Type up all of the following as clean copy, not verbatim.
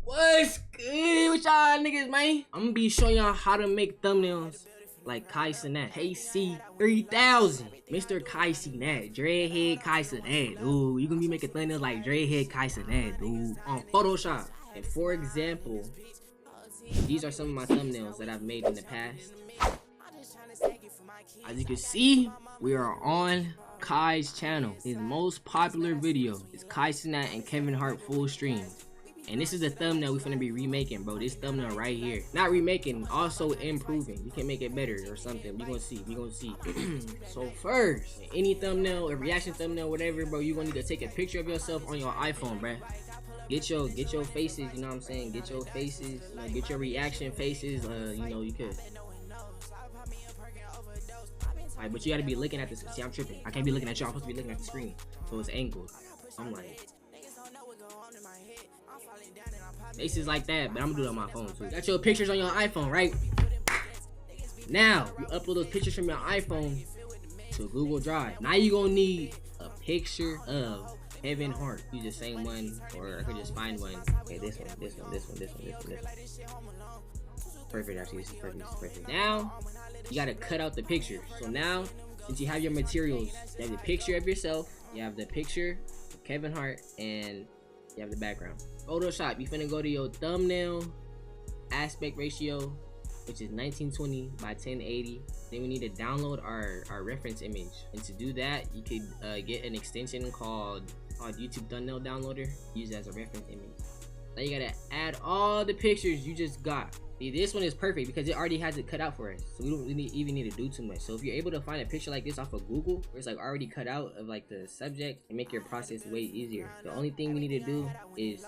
What's good with y'all niggas, man? I'm gonna be showing y'all how to make thumbnails like Kai Cenat. KC3000. Mr. Kai Cenat. Dreadhead Kai Cenat, dude. You gonna be making thumbnails like Dreadhead Kai Cenat, dude. On Photoshop. And for example, these are some of my thumbnails that I've made in the past. As you can see, we are on Kai's channel. His most popular video is Kai Cenat and Kevin Hart full stream. And this is the thumbnail we finna be remaking, bro. This thumbnail right here. Not remaking, also improving. We can make it better or something. We gonna see. So first, any thumbnail, a reaction thumbnail, whatever, bro, you gonna need to take a picture of yourself on your iPhone, bro. Get your faces, you know what I'm saying? Get your faces, get your reaction faces, you know, you could. Alright, but you gotta be looking at this. See, I'm tripping. I can't be looking at y'all. I'm supposed to be looking at the screen. So it's angled. I'm like, faces like that, but I'm gonna do it on my phone too. Got your pictures on your iPhone, right? Now, you upload those pictures from your iPhone to Google Drive. Now you gonna need a picture of Kevin Hart. Use the same one, or I could just find one. Okay, this one. Perfect, actually, this is perfect. Now, you gotta cut out the picture. So now, since you have your materials, you have the picture of yourself, you have the picture of Kevin Hart, and you have the background. Photoshop, you finna go to your thumbnail aspect ratio, which is 1920 by 1080. Then we need to download our reference image. And to do that, you could get an extension called YouTube Thumbnail Downloader. Use it as a reference image. Now you gotta add all the pictures you just got. See, this one is perfect because it already has it cut out for us, so we don't really even need to do too much. So if you're able to find a picture like this off of Google, where it's like already cut out of like the subject, and make your process way easier. The only thing we need to do is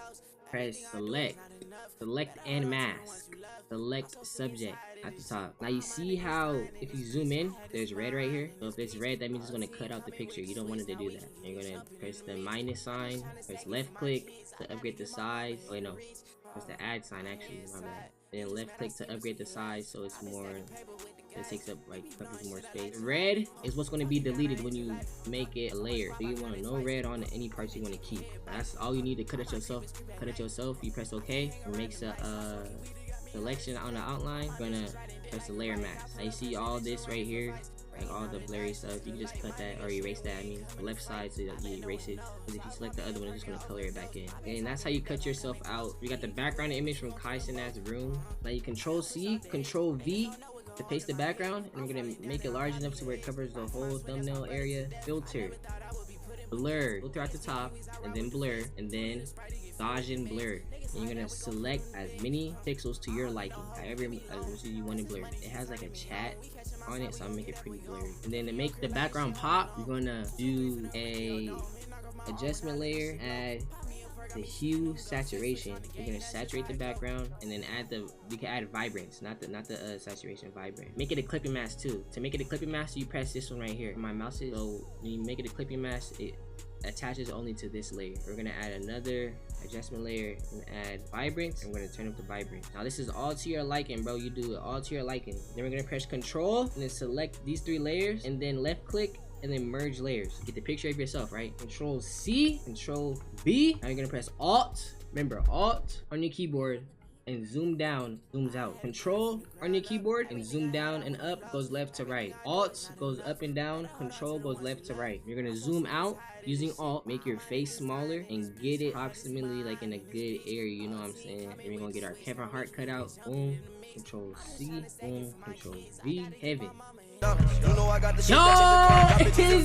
press select and mask, select subject at the top. Now you see how if you zoom in, there's red right here. So if it's red, that means it's gonna cut out the picture. You don't want it to do that. You're gonna press the minus sign, press left click to upgrade the size. Oh wait, no, press the add sign actually, my bad. Then left click to upgrade the size so it's more, it takes up like covers more space. Red is what's going to be deleted when you make it a layer. So you want no red on any parts you want to keep. That's all you need to cut it yourself. You press OK. It makes a selection on the outline. You're gonna press the layer mask. Now you see all this right here, like all the blurry stuff. You can just cut that or erase that. I mean, the left side so that you erase it. Because if you select the other one, it's just gonna color it back in. And that's how you cut yourself out. You got the background image from Kai Cenat's room. Now you Control C, Control V to paste the background, and we're gonna make it large enough to where it covers the whole thumbnail area. Filter, blur, filter at the top, and then blur, and then Gaussian blur. And you're gonna select as many pixels to your liking, however much you want to blur. It has like a chat on it, so I'll make it pretty blurry. And then to make the background pop, you're gonna do a adjustment layer, add the hue saturation. You're gonna saturate the background, and then you can add vibrance, not the saturation, vibrant. Make it a clipping mask too. To make it a clipping mask, you press this one right here. My mouse is, so when you make it a clipping mask, it attaches only to this layer. We're gonna add another adjustment layer and add vibrance, and we're gonna turn up the vibrance. Now this is all to your liking, bro. You do it all to your liking. Then we're gonna press Control and then select these 3 layers, and then left click and then merge layers. Get the picture of yourself, right? Control C, Control V. Now you're gonna press Alt. Remember, Alt on your keyboard and zoom down, zooms out. Control on your keyboard and zoom down and up goes left to right. Alt goes up and down, Control goes left to right. You're gonna zoom out using Alt, make your face smaller and get it approximately like in a good area, you know what I'm saying? And we're gonna get our Kevin Hart cut out. Boom, Control C, boom, Control V, heaven. Yo, Izzy,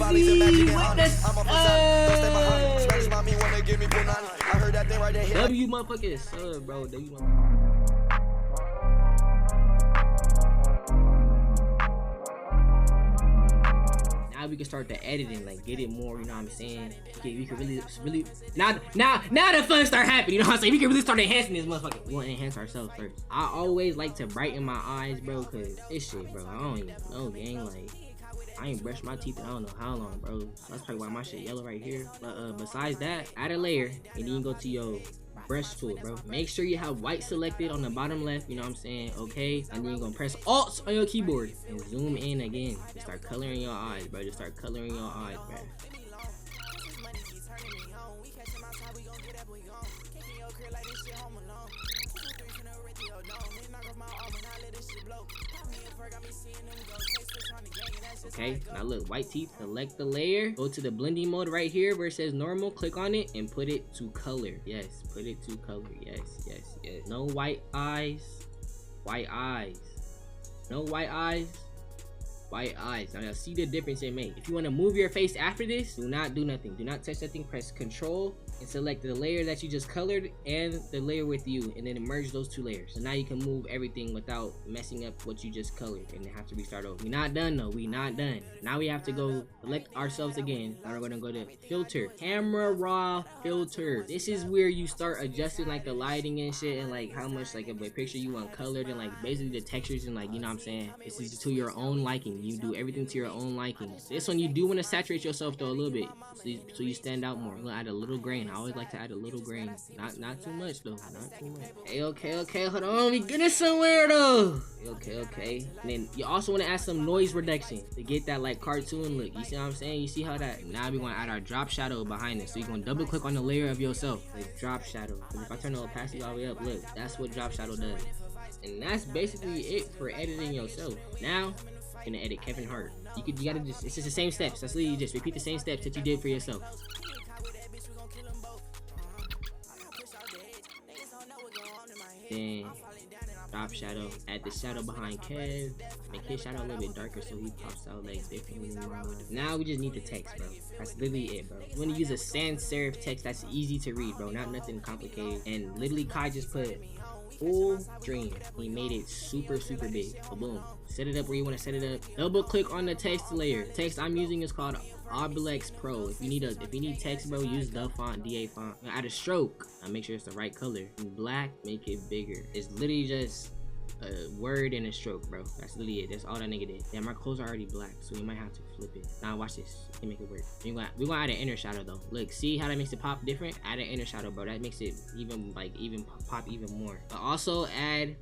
W motherfucking sub, bro. W motherfucking. Now we can start the editing, like get it more, you know what I'm saying? We can really now the fun start happening, you know what I'm saying? We can really start enhancing this motherfucker. We want to enhance ourselves first. I always like to brighten my eyes, bro, cause this shit, bro, I don't even know, gang. Like, I ain't brushed my teeth in I don't know how long, bro. That's probably why my shit yellow right here. But besides that, add a layer, and then you go to your brush tool, bro. Make sure you have white selected on the bottom left, you know what I'm saying? Okay, and then you're gonna press Alt on your keyboard and zoom in again. Just start coloring your eyes, bro. Just start coloring your eyes, bro. Okay, now look, white teeth, select the layer, go to the blending mode right here where it says normal, click on it and put it to color. Yes, put it to color. Yes. No white eyes, no white eyes. Now see the difference it makes. If you want to move your face after this, do not do nothing. Do not touch nothing. Press control and select the layer that you just colored and the layer with you, and then merge those two layers. So now you can move everything without messing up what you just colored and have to restart over. We're not done though. We're not done. Now we have to go select ourselves again. Now we're gonna go to filter, camera raw filter. This is where you start adjusting like the lighting and shit, and like how much like of a picture you want colored, and like basically the textures, and like, you know what I'm saying, this is to your own liking. You do everything to your own liking. This one you do want to saturate yourself though a little bit, so you stand out more. I'm gonna add a little grain. I always like to add a little grain, not too much though, not too much. Okay, hold on, we getting somewhere though. Okay. And then you also want to add some noise reduction to get that like cartoon look. You see what I'm saying? You see how that? Now we're gonna add our drop shadow behind it. So you're gonna double click on the layer of yourself, like drop shadow. And if I turn the opacity all the way up, look, that's what drop shadow does. And that's basically it for editing yourself. Now you're gonna edit Kevin Hart. You gotta just, it's just the same steps. That's literally just repeat the same steps that you did for yourself. Then drop shadow, add the shadow behind Kev, make his shadow a little bit darker so he pops out like differently. Now we just need the text, bro. That's literally it, bro. You want to use a sans serif text that's easy to read, bro, not nothing complicated. And literally Kai just put full dream. He made it super big. So boom, set it up where you want to set it up. Double click on the text layer. The text I'm using is called Aelikss Pro. If you need text, bro, use the font, DA font. Add a stroke. Now make sure it's the right color. In black, make it bigger. It's literally just a word and a stroke, bro. That's literally it. That's all that nigga did. Yeah, my clothes are already black, so we might have to flip it. Now watch this. We can make it work. We're gonna add an inner shadow though. Look, see how that makes it pop different? Add an inner shadow, bro. That makes it even pop even more. But also add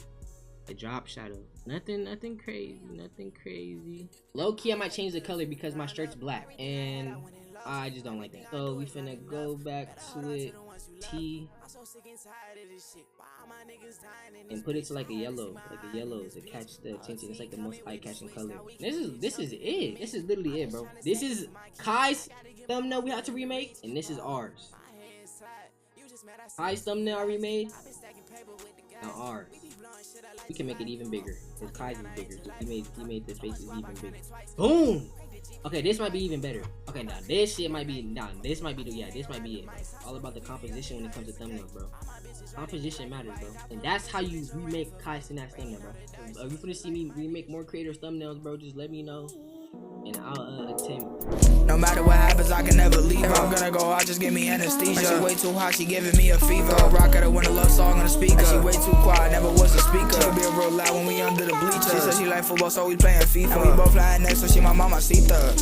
a drop shadow. Nothing crazy. Low key, I might change the color because my shirt's black and I just don't like that. So we finna go back to it, T, and put it to like a yellow to catch the attention. It's like the most eye-catching color. This is it. This is literally it, bro. This is Kai's thumbnail we had to remake, and this is ours. Kai's thumbnail I remade, now ours. We can make it even bigger because Kai's is bigger. So he made the faces even bigger. Boom. Okay, this might be even better. Okay, now this might be it. All about the composition when it comes to thumbnails, bro. Composition matters, bro. And that's how you remake Kai Cenat's thumbnail, bro. If you want to see me remake more creators' thumbnails, bro, just let me know. And I'll attempt. No matter what happens, I can never leave her. If I'm gonna go out, just give me anesthesia. She way too hot, she giving me a fever. Rock at her when a love song on the speaker. She way too quiet, never was a speaker. She'll be real loud when we under the bleachers. She said she like football, so we playing FIFA. And we both flying next, so she my mama Sita.